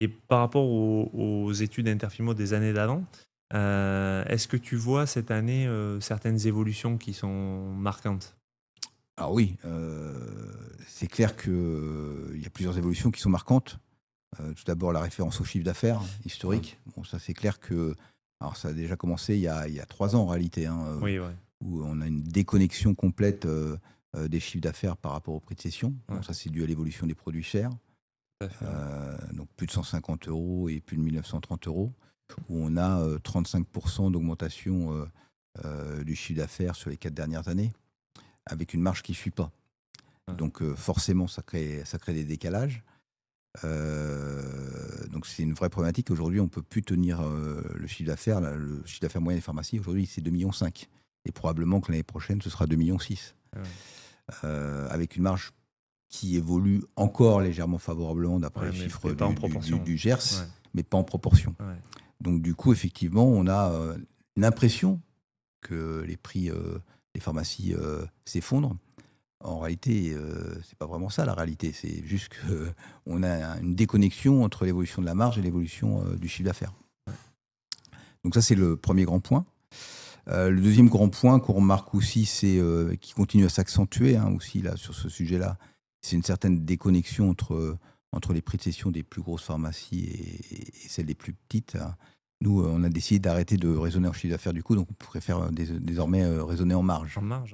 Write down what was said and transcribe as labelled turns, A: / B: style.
A: Et par rapport aux études Interfimo des années d'avant, est-ce que tu vois cette année certaines évolutions qui sont marquantes?
B: Alors oui, c'est clair qu'il y a plusieurs évolutions qui sont marquantes. Tout d'abord, la référence au chiffre d'affaires
A: Ouais.
B: historique. Bon, ça, c'est clair que alors ça a déjà commencé il y a 3 ans en réalité, hein,
A: Oui, ouais.
B: où on a une déconnexion complète, des chiffres d'affaires par rapport au prix de cession.
A: Ouais,
B: Bon, ça, c'est dû à l'évolution des produits chers,
A: tout à fait, ouais.
B: donc plus de 150 € et plus de 1 930 €, où on a, 35 d'augmentation, du chiffre d'affaires sur les 4 dernières années, avec une marge qui ne suit pas.
A: Ouais.
B: Donc forcément, ça crée des décalages. Donc c'est une vraie problématique. Aujourd'hui, on ne peut plus tenir, le chiffre d'affaires. Là, le chiffre d'affaires moyen des pharmacies, aujourd'hui, c'est 2,5 millions. Et probablement que l'année prochaine, ce sera 2,6 millions.
A: Ouais.
B: Avec une marge qui évolue encore légèrement favorablement d'après
A: Ouais,
B: les
A: mais
B: chiffres
A: pas en
B: du
A: proportion.
B: GERS,
A: Ouais,
B: mais pas en proportion.
A: ouais.
B: Donc du coup, effectivement, on a, l'impression que les prix, des pharmacies, s'effondrent. En réalité, c'est pas vraiment ça la réalité. C'est juste qu'on a une déconnexion entre l'évolution de la marge et l'évolution, du chiffre d'affaires. Donc ça, c'est le premier grand point. Le deuxième grand point qu'on remarque aussi, c'est, qui continue à s'accentuer, hein, aussi là, sur ce sujet-là, c'est une certaine déconnexion entre les prix de cession des plus grosses pharmacies et celles des plus petites, hein. Nous, on a décidé d'arrêter de raisonner en chiffre d'affaires du coup, donc on préfère désormais, raisonner en marge.
A: En marge.